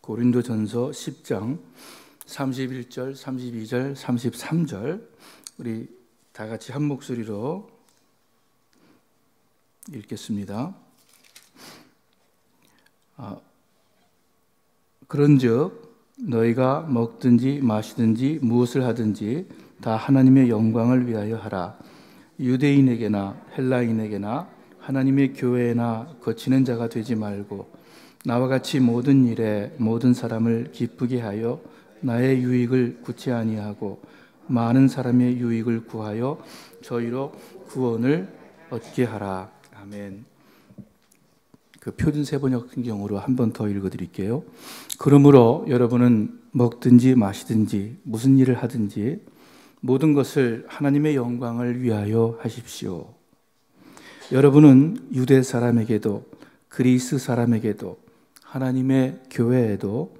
고린도전서 10장 31절, 32절, 33절 우리 다 같이 한 목소리로 읽겠습니다. 그런즉 너희가 먹든지 마시든지 무엇을 하든지 다 하나님의 영광을 위하여 하라. 유대인에게나 헬라인에게나 하나님의 교회나 거치는 자가 되지 말고 나와 같이 모든 일에 모든 사람을 기쁘게 하여 나의 유익을 구치 아니하고 많은 사람의 유익을 구하여 저희로 구원을 얻게 하라. 아멘. 그 표준 세번역 성경으로 한 번 더 읽어드릴게요. 그러므로 여러분은 먹든지 마시든지 무슨 일을 하든지 모든 것을 하나님의 영광을 위하여 하십시오. 여러분은 유대 사람에게도 그리스 사람에게도 하나님의 교회에도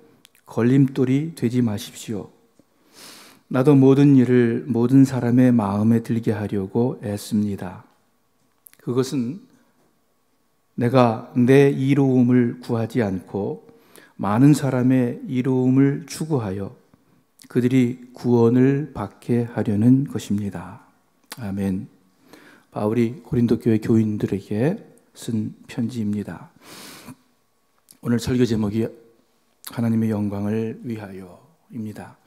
걸림돌이 되지 마십시오. 나도 모든 일을 모든 사람의 마음에 들게 하려고 애씁니다. 그것은 내가 내 이로움을 구하지 않고 많은 사람의 이로움을 추구하여 그들이 구원을 받게 하려는 것입니다. 아멘. 바울이 고린도 교회 교인들에게 쓴 편지입니다. 오늘 설교 제목이 하나님의 영광을 위하여입니다.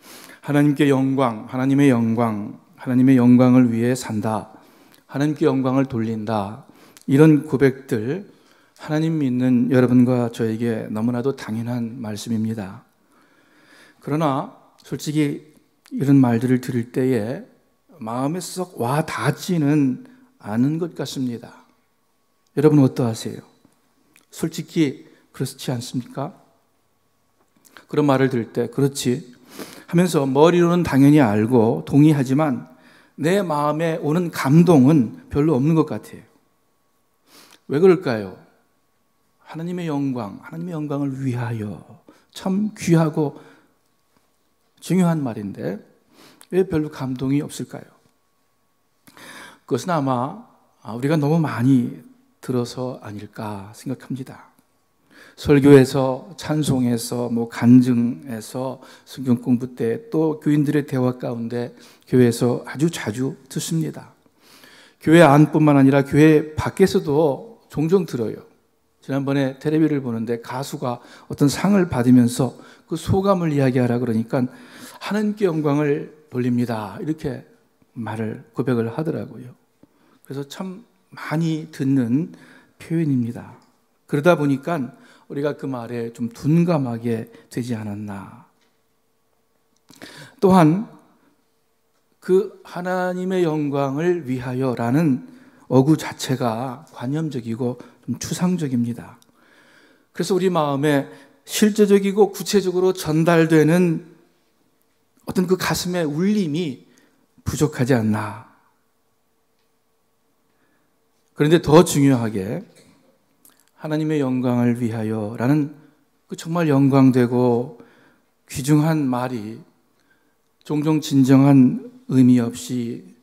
하나님께 영광, 하나님의 영광, 하나님의 영광을 위해 산다. 하나님께 영광을 돌린다. 이런 고백들 하나님 믿는 여러분과 저에게 너무나도 당연한 말씀입니다. 그러나 솔직히 이런 말들을 들을 때에 마음에 쏙 와 닿지는 않은 것 같습니다. 여러분 어떠하세요? 솔직히 그렇지 않습니까? 그런 말을 들을 때 그렇지 하면서 머리로는 당연히 알고 동의하지만 내 마음에 오는 감동은 별로 없는 것 같아요. 왜 그럴까요? 하나님의 영광을 위하여 참 귀하고 중요한 말인데 왜 별로 감동이 없을까요? 그것은 아마 우리가 너무 많이 들어서 아닐까 생각합니다. 설교에서, 찬송에서, 간증에서, 성경 공부 때 또 교인들의 대화 가운데 교회에서 아주 자주 듣습니다. 교회 안뿐만 아니라 교회 밖에서도 종종 들어요. 지난번에 텔레비를 보는데 가수가 어떤 상을 받으면서 그 소감을 이야기하라 그러니까 하나님께 영광을 돌립니다. 이렇게 고백을 하더라고요. 그래서 참 많이 듣는 표현입니다. 그러다 보니까 우리가 그 말에 좀 둔감하게 되지 않았나. 또한 그 하나님의 영광을 위하여라는 어구 자체가 관념적이고 좀 추상적입니다. 그래서 우리 마음에 실제적이고 구체적으로 전달되는 어떤 그 가슴의 울림이 부족하지 않나. 그런데 더 중요하게 하나님의 영광을 위하여라는 그 정말 영광되고 귀중한 말이 종종 진정한 의미 없이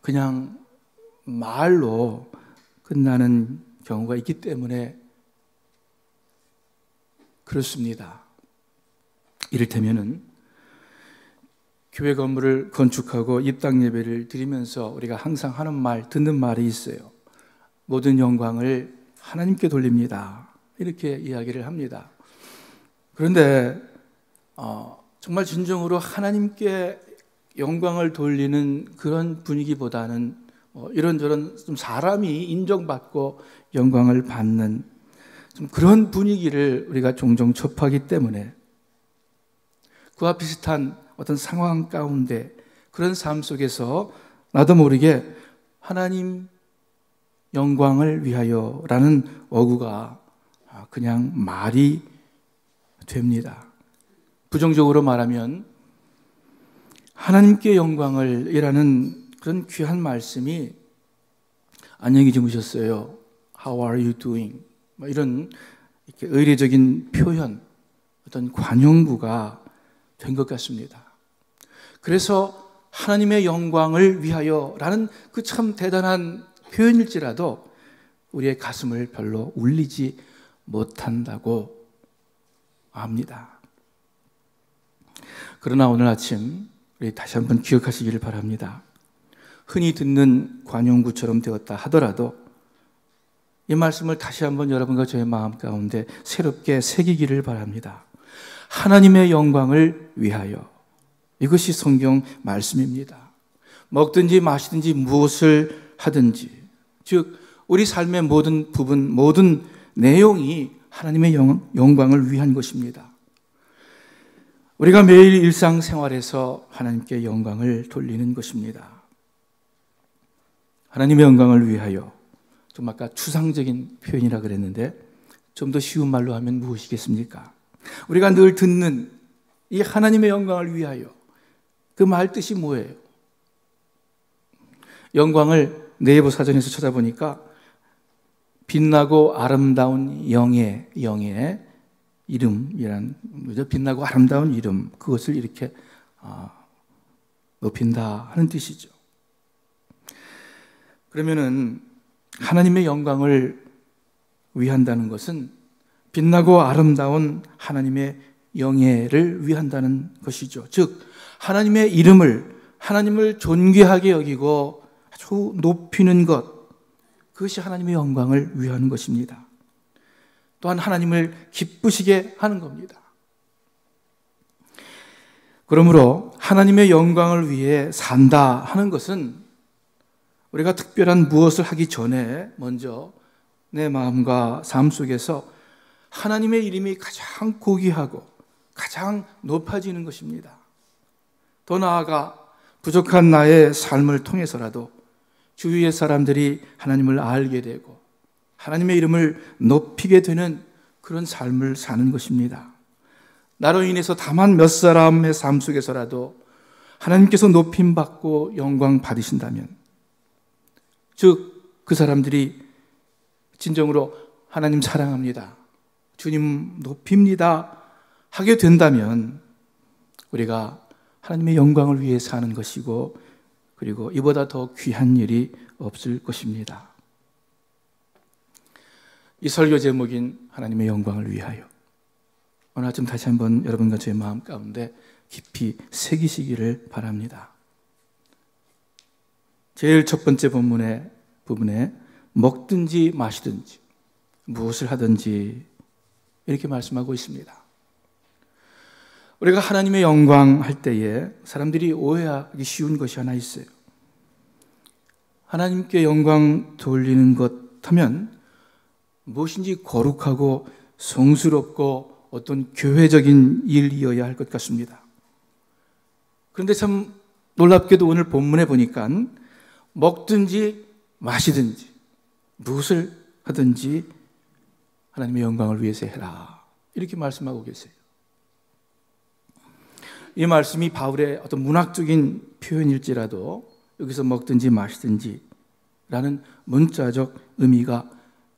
그냥 말로 끝나는 경우가 있기 때문에 그렇습니다. 이를테면은 교회 건물을 건축하고 입당 예배를 드리면서 우리가 항상 듣는 말이 있어요. 모든 영광을 하나님께 돌립니다. 이렇게 이야기를 합니다. 그런데 정말 진정으로 하나님께 영광을 돌리는 그런 분위기보다는 이런저런 좀 사람이 인정받고 영광을 받는 좀 그런 분위기를 우리가 종종 접하기 때문에 그와 비슷한 어떤 상황 가운데 그런 삶 속에서 나도 모르게 하나님 영광을 위하여라는 어구가 그냥 말이 됩니다. 부정적으로 말하면 하나님께 영광을 이라는 그런 귀한 말씀이 안녕히 주무셨어요. How are you doing? 이런 이렇게 의례적인 표현, 어떤 관용구가 된 것 같습니다. 그래서 하나님의 영광을 위하여라는 그 참 대단한 표현일지라도 우리의 가슴을 별로 울리지 못한다고 압니다. 그러나 오늘 아침 우리 다시 한번 기억하시기를 바랍니다. 흔히 듣는 관용구처럼 되었다 하더라도 이 말씀을 다시 한번 여러분과 저의 마음 가운데 새롭게 새기기를 바랍니다. 하나님의 영광을 위하여. 이것이 성경 말씀입니다. 먹든지 마시든지 무엇을 하든지, 즉 우리 삶의 모든 부분, 모든 내용이 하나님의 영광을 위한 것입니다. 우리가 매일 일상생활에서 하나님께 영광을 돌리는 것입니다. 하나님의 영광을 위하여. 좀 아까 추상적인 표현이라 그랬는데 좀 더 쉬운 말로 하면 무엇이겠습니까? 우리가 늘 듣는 이 하나님의 영광을 위하여, 그 말 뜻이 뭐예요? 영광을 네이버 사전에서 찾아보니까 빛나고 아름다운 영의 이름이란, 빛나고 아름다운 이름, 그것을 이렇게 높인다 하는 뜻이죠. 그러면은 하나님의 영광을 위한다는 것은 빛나고 아름다운 하나님의 영예를 위한다는 것이죠. 즉 하나님의 이름을, 하나님을 존귀하게 여기고 아주 높이는 것, 그것이 하나님의 영광을 위하는 것입니다. 또한 하나님을 기쁘시게 하는 겁니다. 그러므로 하나님의 영광을 위해 산다 하는 것은 우리가 특별한 무엇을 하기 전에 먼저 내 마음과 삶 속에서 하나님의 이름이 가장 고귀하고 가장 높아지는 것입니다. 더 나아가 부족한 나의 삶을 통해서라도 주위의 사람들이 하나님을 알게 되고 하나님의 이름을 높이게 되는 그런 삶을 사는 것입니다. 나로 인해서 다만 몇 사람의 삶 속에서라도 하나님께서 높임받고 영광 받으신다면, 즉 그 사람들이 진정으로 하나님 사랑합니다, 주님 높입니다 하게 된다면 우리가 하나님의 영광을 위해 사는 것이고, 그리고 이보다 더 귀한 일이 없을 것입니다. 이 설교 제목인 하나님의 영광을 위하여, 오늘 아침 다시 한번 여러분과 저의 마음 가운데 깊이 새기시기를 바랍니다. 제일 첫 번째 부분에 먹든지 마시든지 무엇을 하든지 이렇게 말씀하고 있습니다. 우리가 하나님의 영광 할 때에 사람들이 오해하기 쉬운 것이 하나 있어요. 하나님께 영광 돌리는 것 하면 무엇인지 거룩하고 성스럽고 어떤 교회적인 일이어야 할 것 같습니다. 그런데 참 놀랍게도 오늘 본문에 보니까 먹든지 마시든지 무엇을 하든지 하나님의 영광을 위해서 해라, 이렇게 말씀하고 계세요. 이 말씀이 바울의 어떤 문학적인 표현일지라도 여기서 먹든지 마시든지 라는 문자적 의미가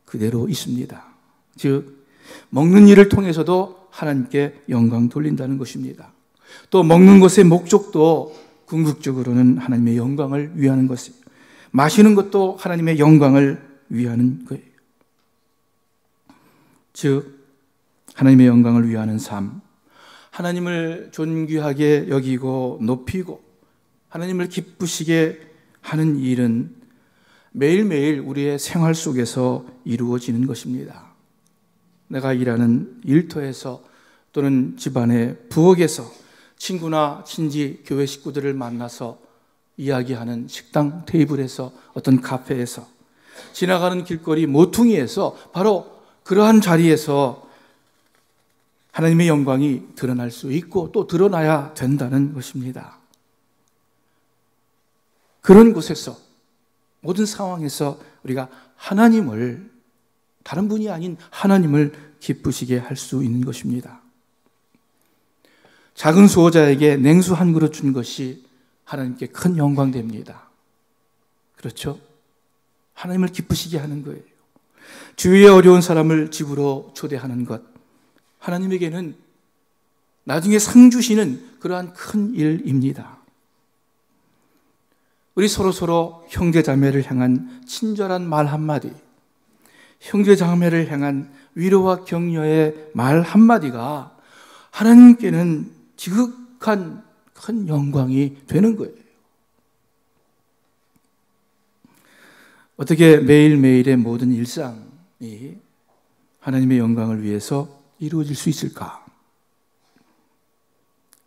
그대로 있습니다. 즉 먹는 일을 통해서도 하나님께 영광 돌린다는 것입니다. 또 먹는 것의 목적도 궁극적으로는 하나님의 영광을 위하는 것이에요. 마시는 것도 하나님의 영광을 위하는 거예요. 즉 하나님의 영광을 위하는 삶, 하나님을 존귀하게 여기고 높이고 하나님을 기쁘시게 하는 일은 매일매일 우리의 생활 속에서 이루어지는 것입니다. 내가 일하는 일터에서 또는 집안의 부엌에서 친구나 친지, 교회 식구들을 만나서 이야기하는 식당 테이블에서, 어떤 카페에서, 지나가는 길거리 모퉁이에서, 바로 그러한 자리에서 하나님의 영광이 드러날 수 있고 또 드러나야 된다는 것입니다. 그런 곳에서, 모든 상황에서 우리가 하나님을, 다른 분이 아닌 하나님을 기쁘시게 할 수 있는 것입니다. 작은 수호자에게 냉수 한 그릇 준 것이 하나님께 큰 영광됩니다. 그렇죠? 하나님을 기쁘시게 하는 거예요. 주위에 어려운 사람을 집으로 초대하는 것, 하나님에게는 나중에 상 주시는 그러한 큰 일입니다. 우리 서로 형제자매를 향한 친절한 말 한마디, 형제자매를 향한 위로와 격려의 말 한마디가 하나님께는 지극한 큰 영광이 되는 거예요. 어떻게 매일매일의 모든 일상이 하나님의 영광을 위해서 이루어질 수 있을까?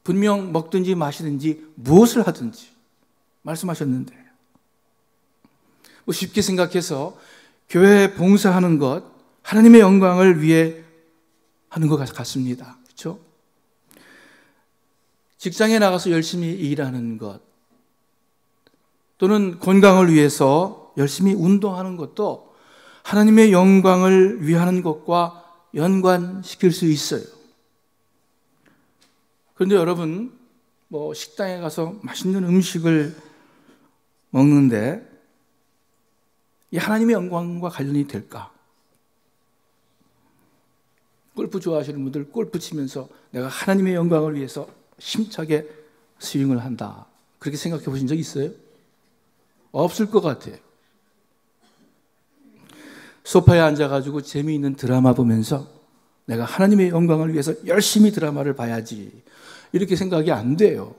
분명 먹든지 마시든지 무엇을 하든지 말씀하셨는데, 쉽게 생각해서 교회에 봉사하는 것, 하나님의 영광을 위해 하는 것 같습니다. 그렇죠? 직장에 나가서 열심히 일하는 것, 또는 건강을 위해서 열심히 운동하는 것도 하나님의 영광을 위하는 것과 연관시킬 수 있어요. 그런데 여러분, 식당에 가서 맛있는 음식을 먹는데 이 하나님의 영광과 관련이 될까? 골프 좋아하시는 분들 골프 치면서 내가 하나님의 영광을 위해서 힘차게 스윙을 한다, 그렇게 생각해 보신 적 있어요? 없을 것 같아요. 소파에 앉아가지고 재미있는 드라마 보면서 내가 하나님의 영광을 위해서 열심히 드라마를 봐야지, 이렇게 생각이 안 돼요.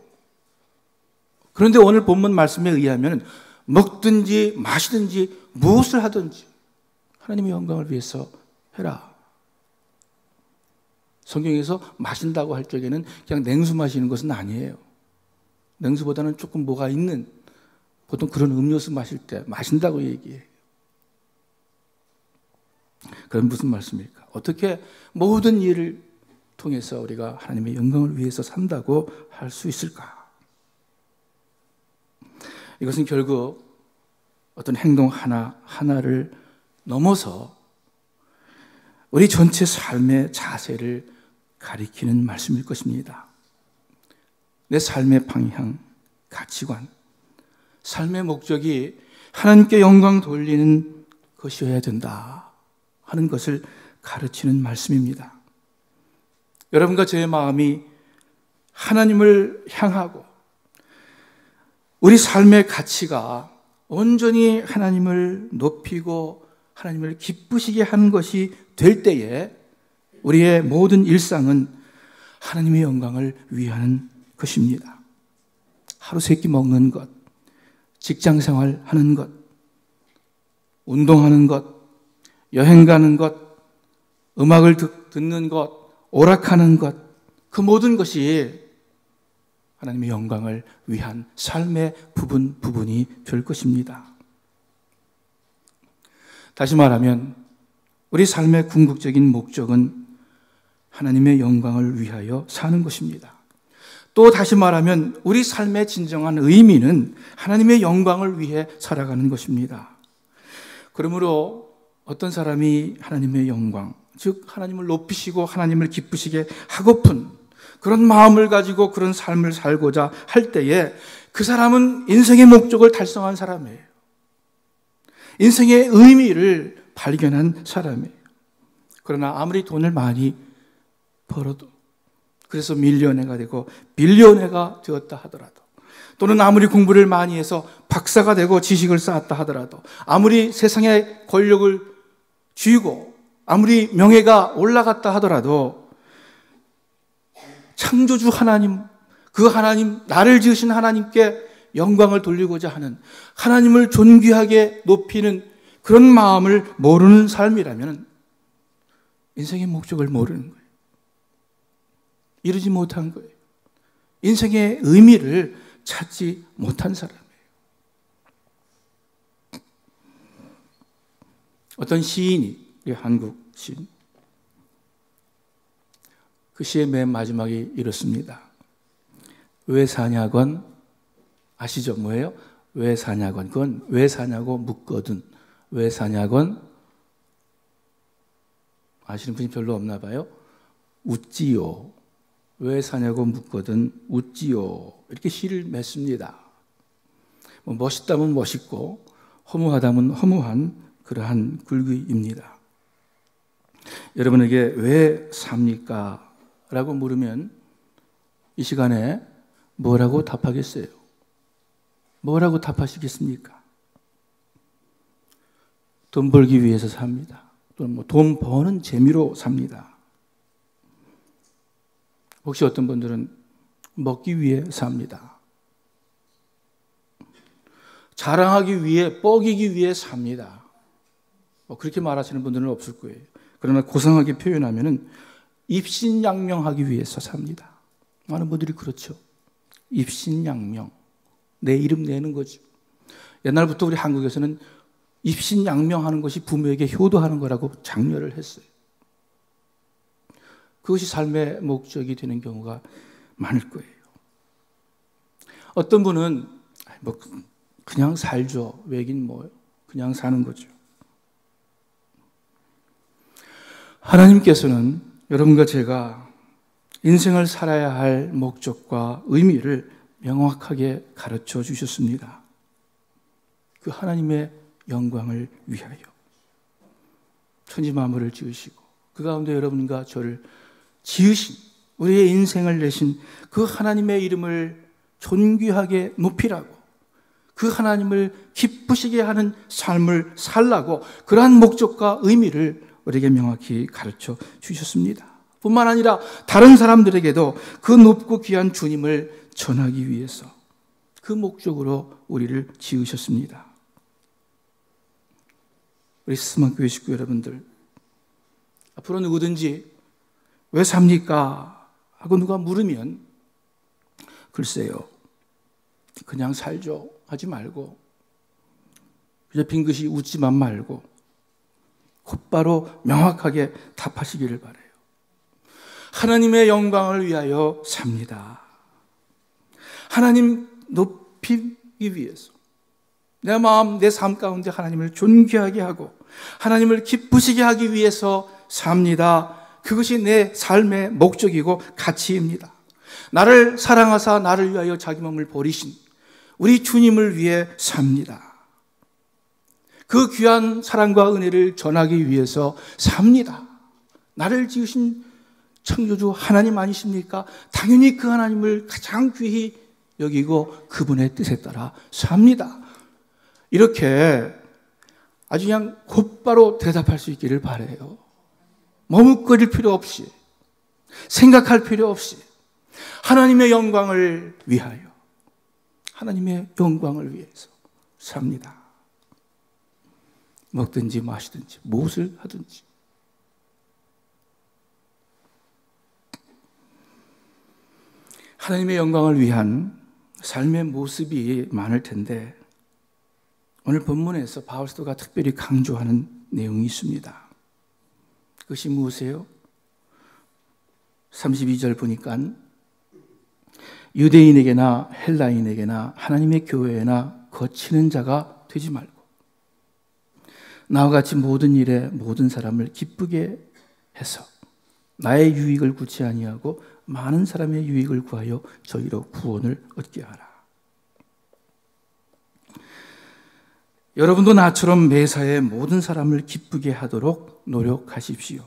그런데 오늘 본문 말씀에 의하면 먹든지 마시든지 무엇을 하든지 하나님의 영광을 위해서 해라. 성경에서 마신다고 할 적에는 그냥 냉수 마시는 것은 아니에요. 냉수보다는 조금 뭐가 있는, 보통 그런 음료수 마실 때 마신다고 얘기해요. 그럼 무슨 말씀일까? 어떻게 모든 일을 통해서 우리가 하나님의 영광을 위해서 산다고 할 수 있을까? 이것은 결국 어떤 행동 하나를 넘어서 우리 전체 삶의 자세를 가리키는 말씀일 것입니다. 내 삶의 방향, 가치관, 삶의 목적이 하나님께 영광 돌리는 것이어야 된다 하는 것을 가르치는 말씀입니다. 여러분과 제 마음이 하나님을 향하고 우리 삶의 가치가 온전히 하나님을 높이고 하나님을 기쁘시게 하는 것이 될 때에 우리의 모든 일상은 하나님의 영광을 위하는 것입니다. 하루 세 끼 먹는 것, 직장생활 하는 것, 운동하는 것, 여행 가는 것, 음악을 듣는 것, 오락하는 것, 그 모든 것이 하나님의 영광을 위한 삶의 부분이 될 것입니다. 다시 말하면 우리 삶의 궁극적인 목적은 하나님의 영광을 위하여 사는 것입니다. 또 다시 말하면 우리 삶의 진정한 의미는 하나님의 영광을 위해 살아가는 것입니다. 그러므로 어떤 사람이 하나님의 영광, 즉 하나님을 높이시고 하나님을 기쁘시게 하고픈 그런 마음을 가지고 그런 삶을 살고자 할 때에 그 사람은 인생의 목적을 달성한 사람이에요. 인생의 의미를 발견한 사람이에요. 그러나 아무리 돈을 많이 벌어도, 그래서 밀리언어가 되고 빌리언어가 되었다 하더라도, 또는 아무리 공부를 많이 해서 박사가 되고 지식을 쌓았다 하더라도, 아무리 세상의 권력을 쥐고 아무리 명예가 올라갔다 하더라도 창조주 하나님, 그 하나님, 나를 지으신 하나님께 영광을 돌리고자 하는, 하나님을 존귀하게 높이는 그런 마음을 모르는 삶이라면 인생의 목적을 모르는 거예요. 이루지 못한 거예요. 인생의 의미를 찾지 못한 사람이에요. 어떤 시인이, 우리 한국 시인, 그 시의 맨 마지막이 이렇습니다. 왜 사냐건, 아시죠? 뭐예요? 왜 사냐건. 그건 왜 사냐고 묻거든. 왜 사냐건, 아시는 분이 별로 없나 봐요. 웃지요. 왜 사냐고 묻거든 웃지요. 이렇게 시를 맺습니다. 멋있다면 멋있고 허무하다면 허무한 그러한 글귀입니다. 여러분에게 왜 삽니까? 라고 물으면 이 시간에 뭐라고 답하겠어요? 뭐라고 답하시겠습니까? 돈 벌기 위해서 삽니다. 또는 돈 버는 재미로 삽니다. 혹시 어떤 분들은 먹기 위해 삽니다. 자랑하기 위해, 뻐기기 위해 삽니다. 그렇게 말하시는 분들은 없을 거예요. 그러나 고상하게 표현하면은 입신양명하기 위해서 삽니다. 많은 분들이 그렇죠. 입신양명. 내 이름 내는 거죠. 옛날부터 우리 한국에서는 입신양명하는 것이 부모에게 효도하는 거라고 장려를 했어요. 그것이 삶의 목적이 되는 경우가 많을 거예요. 어떤 분은 그냥 살죠. 왜긴 뭐요? 그냥 사는 거죠. 하나님께서는 여러분과 제가 인생을 살아야 할 목적과 의미를 명확하게 가르쳐 주셨습니다. 그 하나님의 영광을 위하여 천지 만물을 지으시고 그 가운데 여러분과 저를 지으신, 우리의 인생을 내신 그 하나님의 이름을 존귀하게 높이라고, 그 하나님을 기쁘시게 하는 삶을 살라고, 그러한 목적과 의미를 우리에게 명확히 가르쳐 주셨습니다. 뿐만 아니라 다른 사람들에게도 그 높고 귀한 주님을 전하기 위해서 그 목적으로 우리를 지으셨습니다. 우리 스스만교회 식구 여러분들, 앞으로 누구든지 왜 삽니까? 하고 누가 물으면 글쎄요, 그냥 살죠 하지 말고, 그저 빙긋이 웃지만 말고 곧바로 명확하게 답하시기를 바라요. 하나님의 영광을 위하여 삽니다. 하나님 높이기 위해서 내 마음, 내 삶 가운데 하나님을 존귀하게 하고 하나님을 기쁘시게 하기 위해서 삽니다. 그것이 내 삶의 목적이고 가치입니다. 나를 사랑하사 나를 위하여 자기 몸을 버리신 우리 주님을 위해 삽니다. 그 귀한 사랑과 은혜를 전하기 위해서 삽니다. 나를 지으신 창조주 하나님 아니십니까? 당연히 그 하나님을 가장 귀히 여기고 그분의 뜻에 따라 삽니다. 이렇게 아주 그냥 곧바로 대답할 수 있기를 바라요. 머뭇거릴 필요 없이, 생각할 필요 없이 하나님의 영광을 위하여, 하나님의 영광을 위해서 삽니다. 먹든지 마시든지 무엇을 하든지. 하나님의 영광을 위한 삶의 모습이 많을 텐데 오늘 본문에서 바울 사도가 특별히 강조하는 내용이 있습니다. 그것이 무엇이에요? 32절 보니까 유대인에게나 헬라인에게나 하나님의 교회에나 거치는 자가 되지 말고 나와 같이 모든 일에 모든 사람을 기쁘게 해서 나의 유익을 구치 아니하고 많은 사람의 유익을 구하여 저희로 구원을 얻게 하라. 여러분도 나처럼 매사에 모든 사람을 기쁘게 하도록 노력하십시오.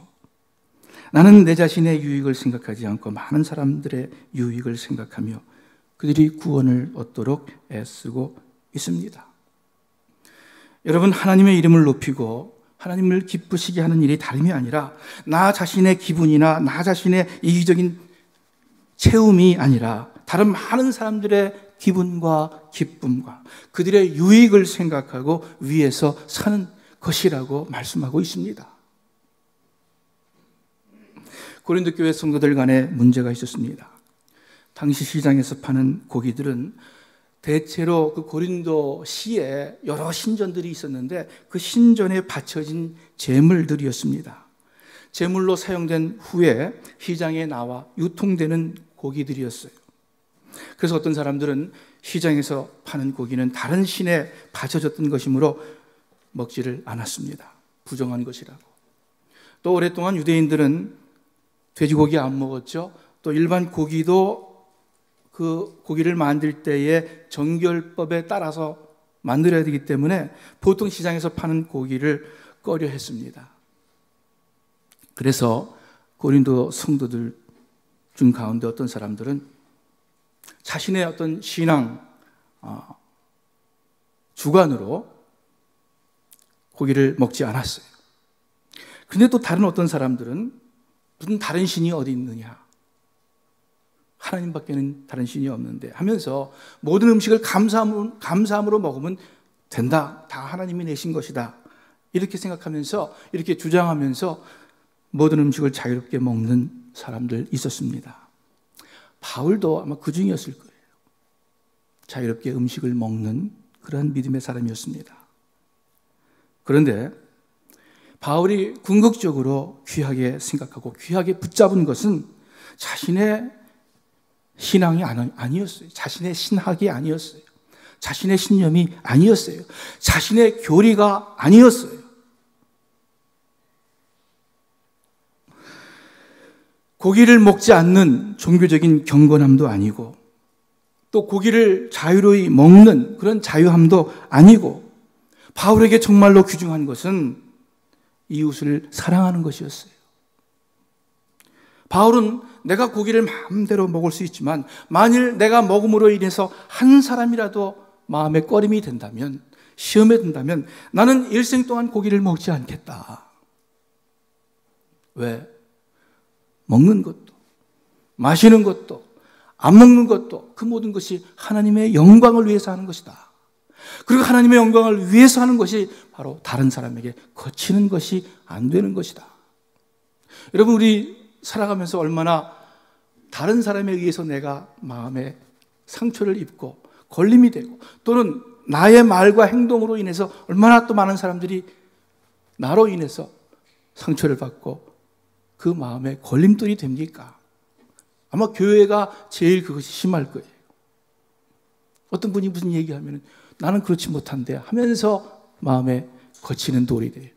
나는 내 자신의 유익을 생각하지 않고 많은 사람들의 유익을 생각하며 그들이 구원을 얻도록 애쓰고 있습니다. 여러분, 하나님의 이름을 높이고 하나님을 기쁘시게 하는 일이 다름이 아니라 나 자신의 기분이나 나 자신의 이기적인 채움이 아니라 다른 많은 사람들의 기분과 기쁨과 그들의 유익을 생각하고 위해서 사는 것이라고 말씀하고 있습니다. 고린도 교회 성도들 간에 문제가 있었습니다. 당시 시장에서 파는 고기들은 대체로 그 고린도 시에 여러 신전들이 있었는데 그 신전에 바쳐진 제물들이었습니다. 제물로 사용된 후에 시장에 나와 유통되는 고기들이었어요. 그래서 어떤 사람들은 시장에서 파는 고기는 다른 신에 바쳐졌던 것이므로 먹지를 않았습니다. 부정한 것이라고. 또 오랫동안 유대인들은 돼지고기 안 먹었죠. 또 일반 고기도 그 고기를 만들 때에 정결법에 따라서 만들어야 되기 때문에 보통 시장에서 파는 고기를 꺼려 했습니다. 그래서 고린도 성도들 중 가운데 어떤 사람들은 자신의 어떤 신앙 주관으로 고기를 먹지 않았어요. 그런데 또 다른 어떤 사람들은 무슨 다른 신이 어디 있느냐, 하나님밖에는 다른 신이 없는데 하면서 모든 음식을 감사함으로 먹으면 된다. 다 하나님이 내신 것이다. 이렇게 생각하면서 이렇게 주장하면서 모든 음식을 자유롭게 먹는 사람들 있었습니다. 바울도 아마 그 중이었을 거예요. 자유롭게 음식을 먹는 그러한 믿음의 사람이었습니다. 그런데 바울이 궁극적으로 귀하게 생각하고 귀하게 붙잡은 것은 자신의 신앙이 아니었어요. 자신의 신학이 아니었어요. 자신의 신념이 아니었어요. 자신의 교리가 아니었어요. 고기를 먹지 않는 종교적인 경건함도 아니고 또 고기를 자유로이 먹는 그런 자유함도 아니고 바울에게 정말로 귀중한 것은 이웃을 사랑하는 것이었어요. 바울은 내가 고기를 마음대로 먹을 수 있지만 만일 내가 먹음으로 인해서 한 사람이라도 마음에 꺼림이 된다면, 시험에 든다면 나는 일생 동안 고기를 먹지 않겠다. 왜? 먹는 것도, 마시는 것도, 안 먹는 것도 그 모든 것이 하나님의 영광을 위해서 하는 것이다. 그리고 하나님의 영광을 위해서 하는 것이 바로 다른 사람에게 거치는 것이 안 되는 것이다. 여러분, 우리 살아가면서 얼마나 다른 사람에 의해서 내가 마음에 상처를 입고 걸림이 되고 또는 나의 말과 행동으로 인해서 얼마나 또 많은 사람들이 나로 인해서 상처를 받고 그 마음에 걸림돌이 됩니까? 아마 교회가 제일 그것이 심할 거예요. 어떤 분이 무슨 얘기하면 나는 그렇지 못한데 하면서 마음에 거치는 돌이 돼요.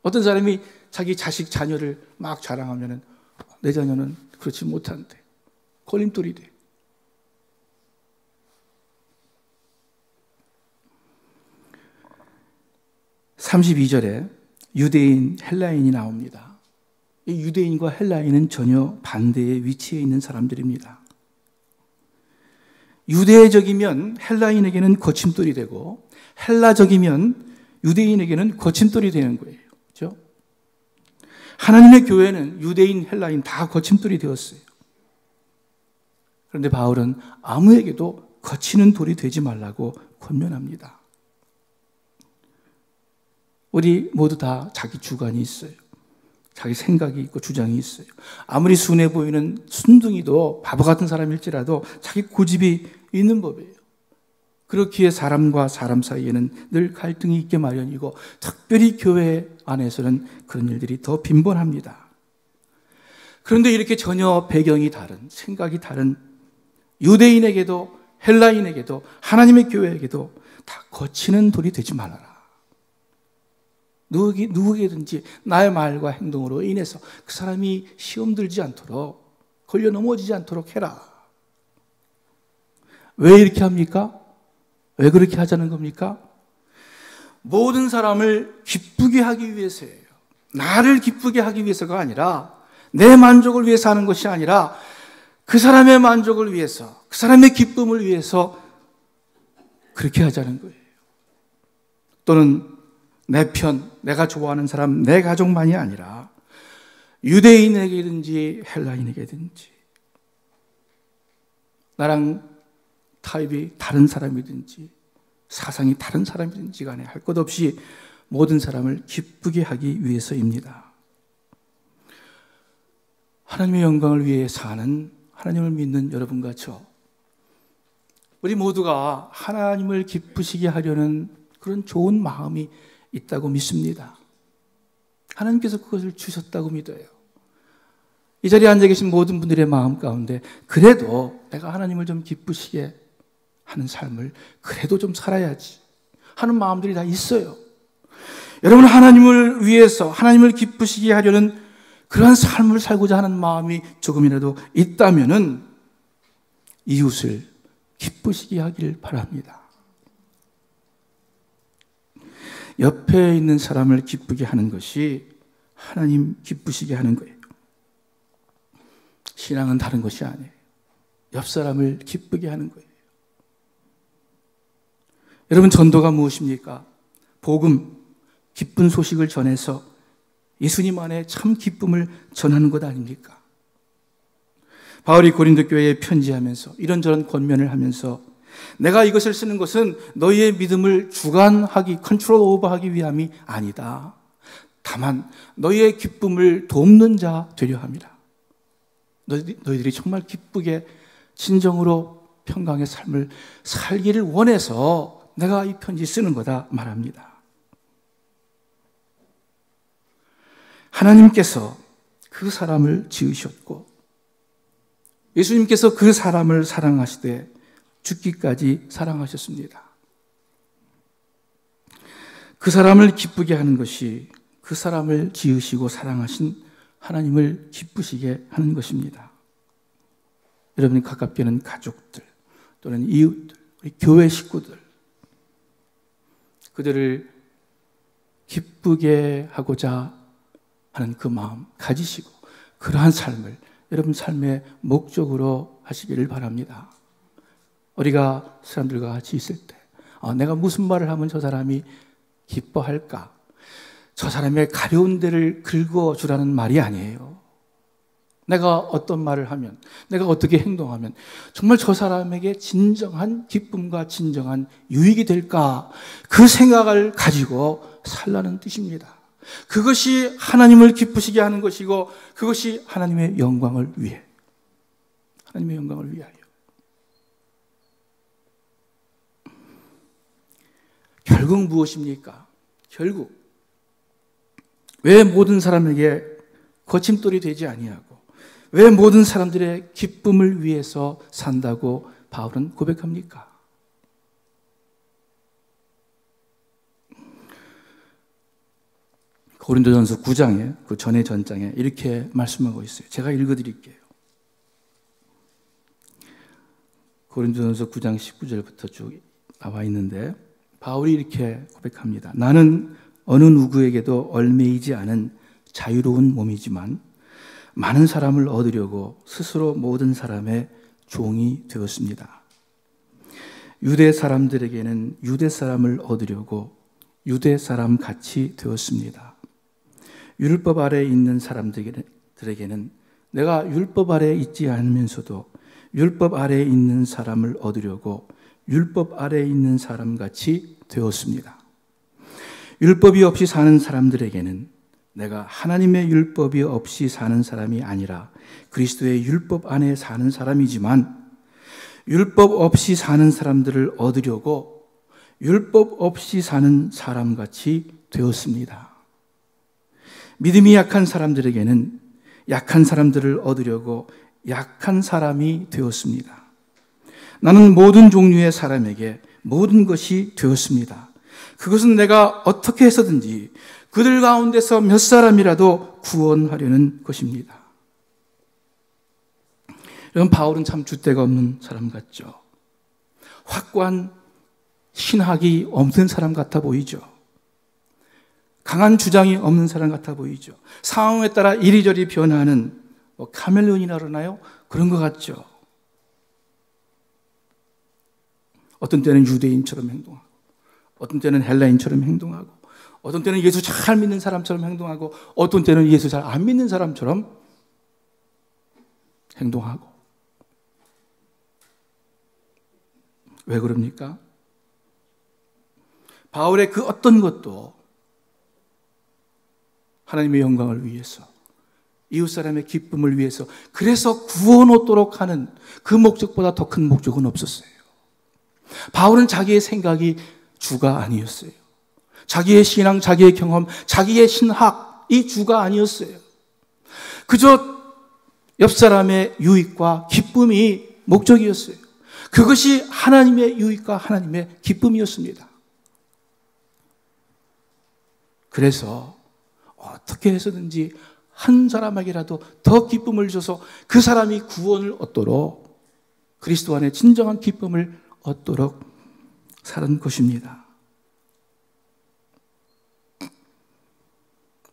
어떤 사람이 자기 자식 자녀를 막 자랑하면 내 자녀는 그렇지 못한데 걸림돌이 돼요. (32절에) 유대인, 헬라인이 나옵니다. 이 유대인과 헬라인은 전혀 반대의 위치에 있는 사람들입니다. 유대적이면 헬라인에게는 거침돌이 되고 헬라적이면 유대인에게는 거침돌이 되는 거예요. 그렇죠? 하나님의 교회는 유대인, 헬라인 다 거침돌이 되었어요. 그런데 바울은 아무에게도 거치는 돌이 되지 말라고 권면합니다. 우리 모두 다 자기 주관이 있어요. 자기 생각이 있고 주장이 있어요. 아무리 순해 보이는 순둥이도 바보 같은 사람일지라도 자기 고집이 있는 법이에요. 그렇기에 사람과 사람 사이에는 늘 갈등이 있게 마련이고 특별히 교회 안에서는 그런 일들이 더 빈번합니다. 그런데 이렇게 전혀 배경이 다른, 생각이 다른 유대인에게도 헬라인에게도 하나님의 교회에게도 다 거치는 돌이 되지 말아라. 누구에게든지 나의 말과 행동으로 인해서 그 사람이 시험 들지 않도록, 걸려 넘어지지 않도록 해라. 왜 이렇게 합니까? 왜 그렇게 하자는 겁니까? 모든 사람을 기쁘게 하기 위해서예요. 나를 기쁘게 하기 위해서가 아니라 내 만족을 위해서 하는 것이 아니라 그 사람의 만족을 위해서, 그 사람의 기쁨을 위해서 그렇게 하자는 거예요. 또는 내 편, 내가 좋아하는 사람, 내 가족만이 아니라 유대인에게든지 헬라인에게든지 나랑 타입이 다른 사람이든지 사상이 다른 사람이든지 간에 할 것 없이 모든 사람을 기쁘게 하기 위해서입니다. 하나님의 영광을 위해 사는 하나님을 믿는 여러분과 저, 우리 모두가 하나님을 기쁘시게 하려는 그런 좋은 마음이 있다고 믿습니다. 하나님께서 그것을 주셨다고 믿어요. 이 자리에 앉아 계신 모든 분들의 마음 가운데 그래도 내가 하나님을 좀 기쁘시게 하는 삶을 그래도 좀 살아야지 하는 마음들이 다 있어요. 여러분, 하나님을 위해서 하나님을 기쁘시게 하려는 그러한 삶을 살고자 하는 마음이 조금이라도 있다면은 이웃을 기쁘시게 하길 바랍니다. 옆에 있는 사람을 기쁘게 하는 것이 하나님 기쁘시게 하는 거예요. 신앙은 다른 것이 아니에요. 옆 사람을 기쁘게 하는 거예요. 여러분, 전도가 무엇입니까? 복음, 기쁜 소식을 전해서 예수님 안에 참 기쁨을 전하는 것 아닙니까? 바울이 고린도 교회에 편지하면서 이런저런 권면을 하면서 내가 이것을 쓰는 것은 너희의 믿음을 주관하기, 컨트롤 오버하기 위함이 아니다. 다만 너희의 기쁨을 돕는 자 되려 함이라. 너희들이 정말 기쁘게 진정으로 평강의 삶을 살기를 원해서 내가 이 편지 쓰는 거다 말합니다. 하나님께서 그 사람을 지으셨고 예수님께서 그 사람을 사랑하시되 죽기까지 사랑하셨습니다. 그 사람을 기쁘게 하는 것이 그 사람을 지으시고 사랑하신 하나님을 기쁘시게 하는 것입니다. 여러분이 가깝게 하는 가족들 또는 이웃들, 우리 교회 식구들, 그들을 기쁘게 하고자 하는 그 마음 가지시고 그러한 삶을 여러분 삶의 목적으로 하시기를 바랍니다. 우리가 사람들과 같이 있을 때 내가 무슨 말을 하면 저 사람이 기뻐할까? 저 사람의 가려운 데를 긁어주라는 말이 아니에요. 내가 어떤 말을 하면, 내가 어떻게 행동하면 정말 저 사람에게 진정한 기쁨과 진정한 유익이 될까? 그 생각을 가지고 살라는 뜻입니다. 그것이 하나님을 기쁘시게 하는 것이고 그것이 하나님의 영광을 위해, 하나님의 영광을 위하여. 결국 무엇입니까? 결국 왜 모든 사람에게 거침돌이 되지 아니하고 왜 모든 사람들의 기쁨을 위해서 산다고 바울은 고백합니까? 고린도전서 9장에 그 전의 전장에 이렇게 말씀하고 있어요. 제가 읽어드릴게요. 고린도전서 9장 19절부터 쭉 나와 있는데 바울이 이렇게 고백합니다. 나는 어느 누구에게도 얽매이지 않은 자유로운 몸이지만 많은 사람을 얻으려고 스스로 모든 사람의 종이 되었습니다. 유대 사람들에게는 유대 사람을 얻으려고 유대 사람 같이 되었습니다. 율법 아래에 있는 사람들에게는 내가 율법 아래에 있지 않으면서도 율법 아래에 있는 사람을 얻으려고 율법 아래에 있는 사람 같이 되었습니다. 율법이 없이 사는 사람들에게는 내가 하나님의 율법이 없이 사는 사람이 아니라 그리스도의 율법 안에 사는 사람이지만 율법 없이 사는 사람들을 얻으려고 율법 없이 사는 사람같이 되었습니다. 믿음이 약한 사람들에게는 약한 사람들을 얻으려고 약한 사람이 되었습니다. 나는 모든 종류의 사람에게 모든 것이 되었습니다. 그것은 내가 어떻게 해서든지 그들 가운데서 몇 사람이라도 구원하려는 것입니다. 여러분, 바울은 참 줏대가 없는 사람 같죠. 확고한 신학이 없는 사람 같아 보이죠. 강한 주장이 없는 사람 같아 보이죠. 상황에 따라 이리저리 변하는 카멜레온이라 그러나요? 그런 것 같죠. 어떤 때는 유대인처럼 행동하고 어떤 때는 헬라인처럼 행동하고 어떤 때는 예수 잘 믿는 사람처럼 행동하고 어떤 때는 예수 잘 안 믿는 사람처럼 행동하고. 왜 그럽니까? 바울의 그 어떤 것도 하나님의 영광을 위해서, 이웃 사람의 기쁨을 위해서, 그래서 구원 얻도록 하는 그 목적보다 더 큰 목적은 없었어요. 바울은 자기의 생각이 주가 아니었어요. 자기의 신앙, 자기의 경험, 자기의 신학, 이 주가 아니었어요. 그저 옆 사람의 유익과 기쁨이 목적이었어요. 그것이 하나님의 유익과 하나님의 기쁨이었습니다. 그래서 어떻게 해서든지 한 사람에게라도 더 기쁨을 줘서 그 사람이 구원을 얻도록, 그리스도 안에 진정한 기쁨을 얻도록 사는 것입니다.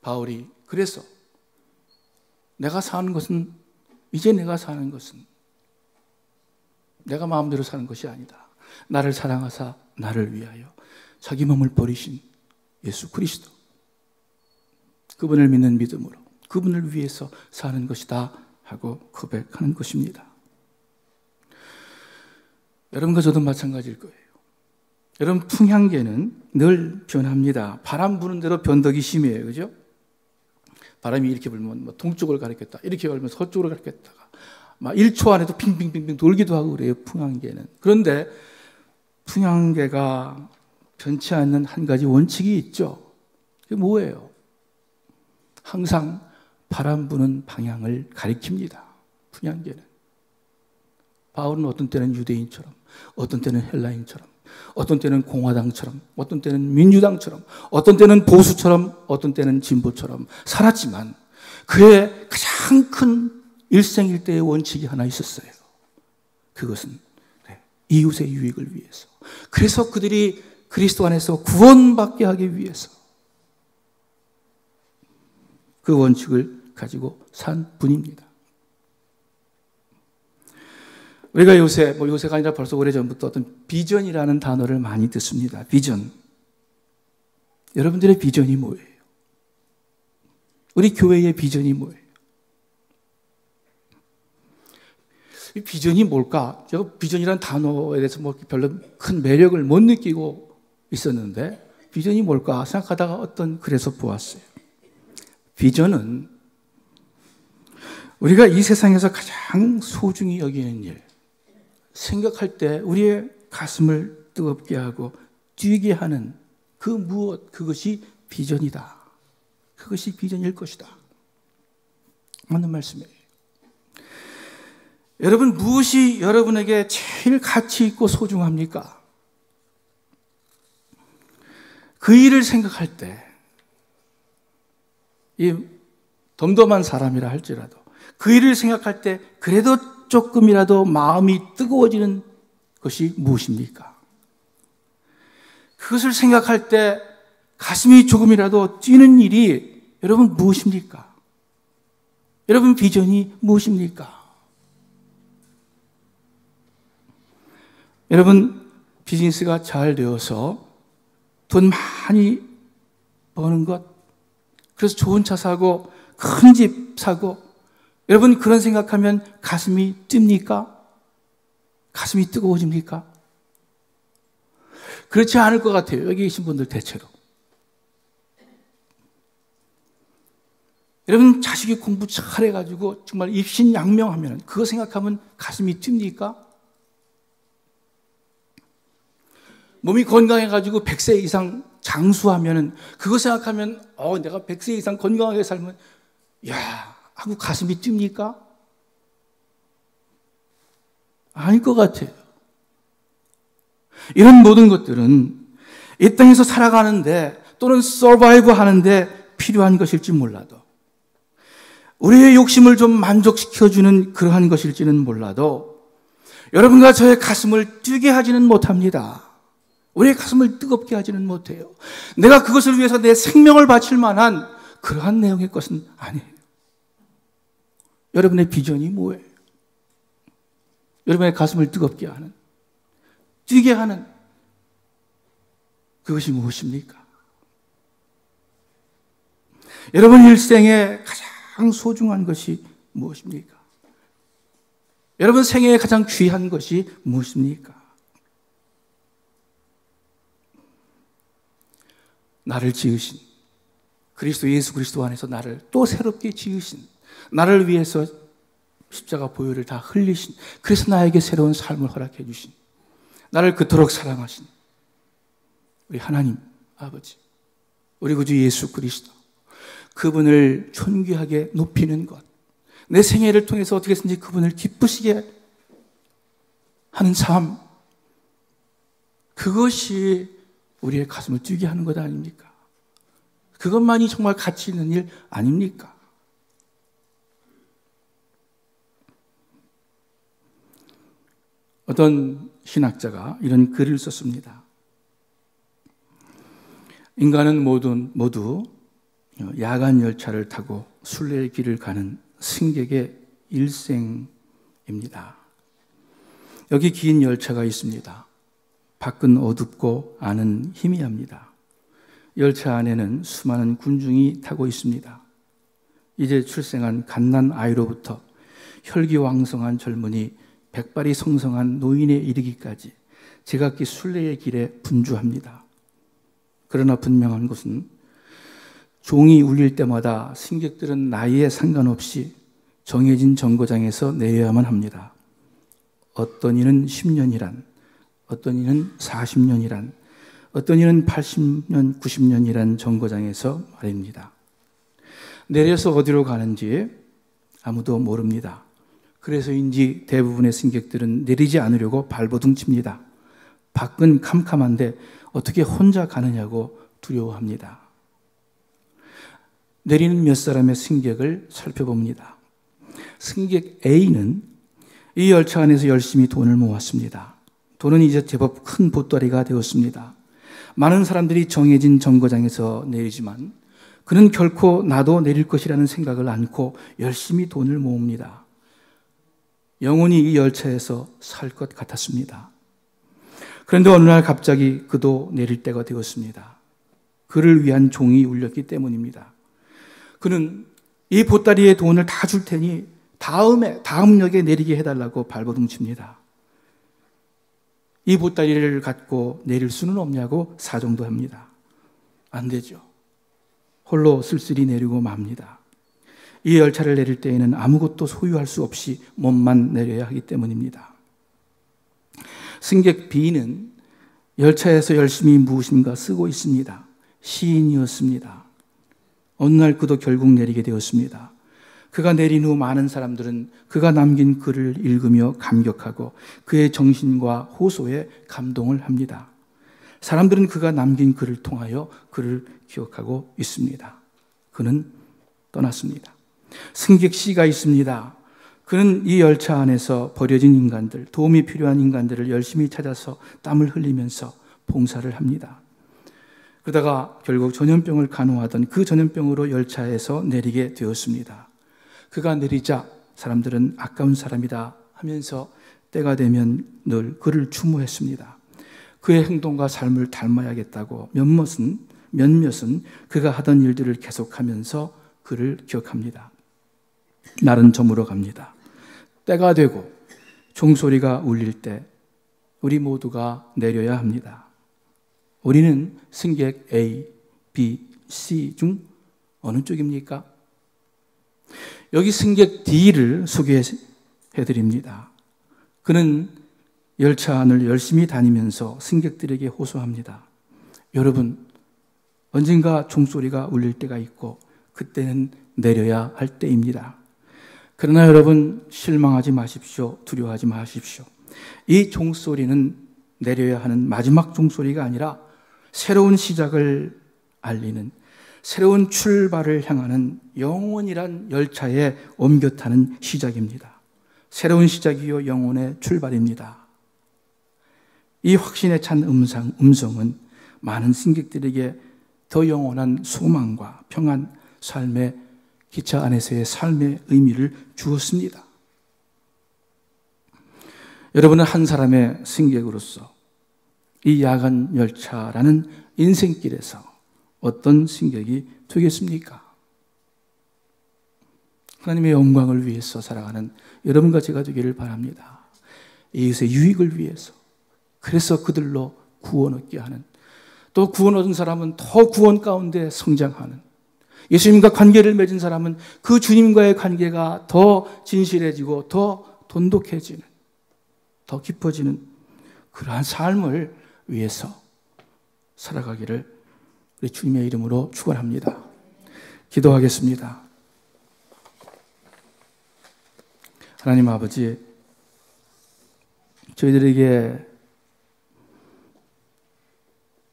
바울이 그래서 내가 사는 것은, 이제 내가 사는 것은 내가 마음대로 사는 것이 아니다. 나를 사랑하사 나를 위하여 자기 몸을 버리신 예수 그리스도, 그분을 믿는 믿음으로 그분을 위해서 사는 것이다 하고 고백하는 것입니다. 여러분과 저도 마찬가지일 거예요. 여러분, 풍향계는 늘 변합니다. 바람 부는 대로 변덕이 심해요. 그죠? 바람이 이렇게 불면 뭐 동쪽을 가리켰다, 이렇게 불면 서쪽으로 가리켰다가 막 1초 안에도 빙빙빙빙 돌기도 하고 그래요, 풍향계는. 그런데 풍향계가 변치 않는 한 가지 원칙이 있죠. 그게 뭐예요? 항상 바람 부는 방향을 가리킵니다. 풍향계는. 바울은 어떤 때는 유대인처럼, 어떤 때는 헬라인처럼, 어떤 때는 공화당처럼, 어떤 때는 민주당처럼, 어떤 때는 보수처럼, 어떤 때는 진보처럼 살았지만 그의 가장 큰 일생일대의 원칙이 하나 있었어요. 그것은 이웃의 유익을 위해서. 그래서 그들이 그리스도 안에서 구원받게 하기 위해서 그 원칙을 가지고 산 분입니다. 우리가 요새가 아니라 벌써 오래전부터 어떤 비전이라는 단어를 많이 듣습니다. 비전. 여러분들의 비전이 뭐예요? 우리 교회의 비전이 뭐예요? 이 비전이 뭘까? 제가 비전이라는 단어에 대해서 별로 큰 매력을 못 느끼고 있었는데, 비전이 뭘까 생각하다가 어떤 글에서 보았어요. 비전은 우리가 이 세상에서 가장 소중히 여기는 일, 생각할 때 우리의 가슴을 뜨겁게 하고 뛰게 하는 그 무엇, 그것이 비전이다. 그것이 비전일 것이다. 맞는 말씀이에요. 여러분, 무엇이 여러분에게 제일 가치 있고 소중합니까? 그 일을 생각할 때, 이 덤덤한 사람이라 할지라도 그 일을 생각할 때 그래도 조금이라도 마음이 뜨거워지는 것이 무엇입니까? 그것을 생각할 때 가슴이 조금이라도 뛰는 일이 여러분 무엇입니까? 여러분 비전이 무엇입니까? 여러분, 비즈니스가 잘 되어서 돈 많이 버는 것, 그래서 좋은 차 사고 큰 집 사고, 여러분 그런 생각하면 가슴이 뜁니까? 가슴이 뜨거워집니까? 그렇지 않을 것 같아요. 여기 계신 분들 대체로. 여러분, 자식이 공부 잘해가지고 정말 입신양명하면 그거 생각하면 가슴이 뜁니까? 몸이 건강해가지고 100세 이상 장수하면 그거 생각하면 내가 100세 이상 건강하게 살면 야 하고 가슴이 뜁니까? 아닐 것 같아요. 이런 모든 것들은 이 땅에서 살아가는데 또는 서바이브 하는데 필요한 것일지 몰라도, 우리의 욕심을 좀 만족시켜주는 그러한 것일지는 몰라도 여러분과 저의 가슴을 뛰게 하지는 못합니다. 우리의 가슴을 뜨겁게 하지는 못해요. 내가 그것을 위해서 내 생명을 바칠 만한 그러한 내용의 것은 아니에요. 여러분의 비전이 뭐예요? 여러분의 가슴을 뜨겁게 하는, 뛰게 하는 그것이 무엇입니까? 여러분 일생에 가장 소중한 것이 무엇입니까? 여러분 생애에 가장 귀한 것이 무엇입니까? 나를 지으신 예수 그리스도 안에서 나를 또 새롭게 지으신, 나를 위해서 십자가 보혈을 다 흘리신, 그래서 나에게 새로운 삶을 허락해 주신, 나를 그토록 사랑하신 우리 하나님 아버지, 우리 구주 예수 그리스도, 그분을 존귀하게 높이는 것, 내 생애를 통해서 어떻게든지 그분을 기쁘시게 하는 삶, 그것이 우리의 가슴을 뛰게 하는 것 아닙니까? 그것만이 정말 가치 있는 일 아닙니까? 어떤 신학자가 이런 글을 썼습니다. 인간은 모두 야간 열차를 타고 순례의 길을 가는 승객의 일생입니다. 여기 긴 열차가 있습니다. 밖은 어둡고 안은 희미합니다. 열차 안에는 수많은 군중이 타고 있습니다. 이제 출생한 갓난 아이로부터 혈기왕성한 젊은이, 백발이 성성한 노인에 이르기까지 제각기 순례의 길에 분주합니다. 그러나 분명한 것은 종이 울릴 때마다 승객들은 나이에 상관없이 정해진 정거장에서 내려야만 합니다. 어떤 이는 10년이란, 어떤 이는 40년이란, 어떤 이는 80년, 90년이란 정거장에서 말입니다. 내려서 어디로 가는지 아무도 모릅니다. 그래서인지 대부분의 승객들은 내리지 않으려고 발버둥 칩니다. 밖은 캄캄한데 어떻게 혼자 가느냐고 두려워합니다. 내리는 몇 사람의 승객을 살펴봅니다. 승객 A는 이 열차 안에서 열심히 돈을 모았습니다. 돈은 이제 제법 큰 보따리가 되었습니다. 많은 사람들이 정해진 정거장에서 내리지만 그는 결코 나도 내릴 것이라는 생각을 않고 열심히 돈을 모읍니다. 영원히 이 열차에서 살 것 같았습니다. 그런데 어느 날 갑자기 그도 내릴 때가 되었습니다. 그를 위한 종이 울렸기 때문입니다. 그는 이 보따리에 돈을 다 줄 테니 다음 역에 내리게 해달라고 발버둥 칩니다. 이 보따리를 갖고 내릴 수는 없냐고 사정도 합니다. 안 되죠. 홀로 쓸쓸히 내리고 맙니다. 이 열차를 내릴 때에는 아무것도 소유할 수 없이 몸만 내려야 하기 때문입니다. 승객 B는 열차에서 열심히 무엇인가 쓰고 있습니다. 시인이었습니다. 어느 날 그도 결국 내리게 되었습니다. 그가 내린 후 많은 사람들은 그가 남긴 글을 읽으며 감격하고 그의 정신과 호소에 감동을 합니다. 사람들은 그가 남긴 글을 통하여 그를 기억하고 있습니다. 그는 떠났습니다. 승객 C가 있습니다. 그는 이 열차 안에서 버려진 인간들, 도움이 필요한 인간들을 열심히 찾아서 땀을 흘리면서 봉사를 합니다. 그러다가 결국 전염병을 간호하던 그 전염병으로 열차에서 내리게 되었습니다. 그가 내리자 사람들은 아까운 사람이다 하면서 때가 되면 늘 그를 추모했습니다. 그의 행동과 삶을 닮아야겠다고 몇몇은 그가 하던 일들을 계속하면서 그를 기억합니다. 날은 저물어 갑니다. 때가 되고 종소리가 울릴 때 우리 모두가 내려야 합니다. 우리는 승객 A, B, C 중 어느 쪽입니까? 여기 승객 D를 소개해드립니다. 그는 열차 안을 열심히 다니면서 승객들에게 호소합니다. 여러분, 언젠가 종소리가 울릴 때가 있고 그때는 내려야 할 때입니다. 그러나 여러분, 실망하지 마십시오. 두려워하지 마십시오. 이 종소리는 내려야 하는 마지막 종소리가 아니라 새로운 시작을 알리는, 새로운 출발을 향하는 영원이란 열차에 옮겨 타는 시작입니다. 새로운 시작이요 영혼의 출발입니다. 이 확신에 찬 음성은 많은 승객들에게 더 영원한 소망과 평안, 삶의 기차 안에서의 삶의 의미를 주었습니다. 여러분은 한 사람의 승객으로서 이 야간 열차라는 인생길에서 어떤 승객이 되겠습니까? 하나님의 영광을 위해서 살아가는 여러분과 제가 되기를 바랍니다. 이웃의 유익을 위해서, 그래서 그들로 구원 얻게 하는, 또 구원 얻은 사람은 더 구원 가운데 성장하는, 예수님과 관계를 맺은 사람은 그 주님과의 관계가 더 진실해지고 더 돈독해지는, 더 깊어지는 그러한 삶을 위해서 살아가기를 우리 주님의 이름으로 축원합니다. 기도하겠습니다. 하나님 아버지, 저희들에게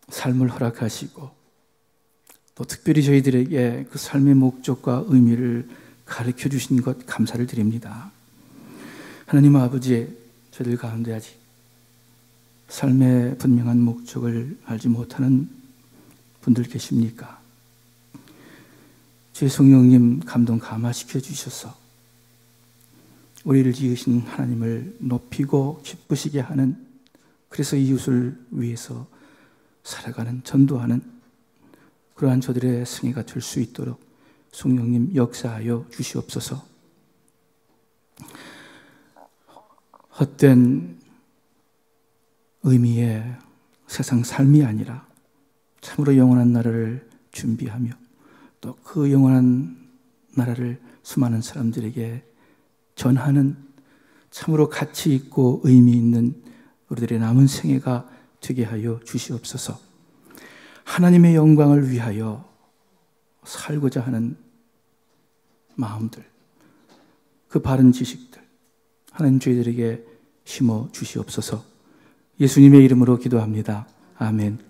삶을 허락하시고 또 특별히 저희들에게 그 삶의 목적과 의미를 가르쳐 주신 것 감사를 드립니다. 하나님 아버지, 저희들 가운데 아직 삶의 분명한 목적을 알지 못하는 분들 계십니까? 주의 성령님 감동 감화시켜 주셔서 우리를 지으신 하나님을 높이고 기쁘시게 하는, 그래서 이웃을 위해서 살아가는, 전도하는 그러한 저들의 승리가 될 수 있도록 성령님 역사하여 주시옵소서. 헛된 의미의 세상 삶이 아니라 참으로 영원한 나라를 준비하며 또 그 영원한 나라를 수많은 사람들에게 전하는 참으로 가치 있고 의미 있는 우리들의 남은 생애가 되게 하여 주시옵소서. 하나님의 영광을 위하여 살고자 하는 마음들, 그 바른 지식들 하나님 저희들에게 심어 주시옵소서. 예수님의 이름으로 기도합니다. 아멘.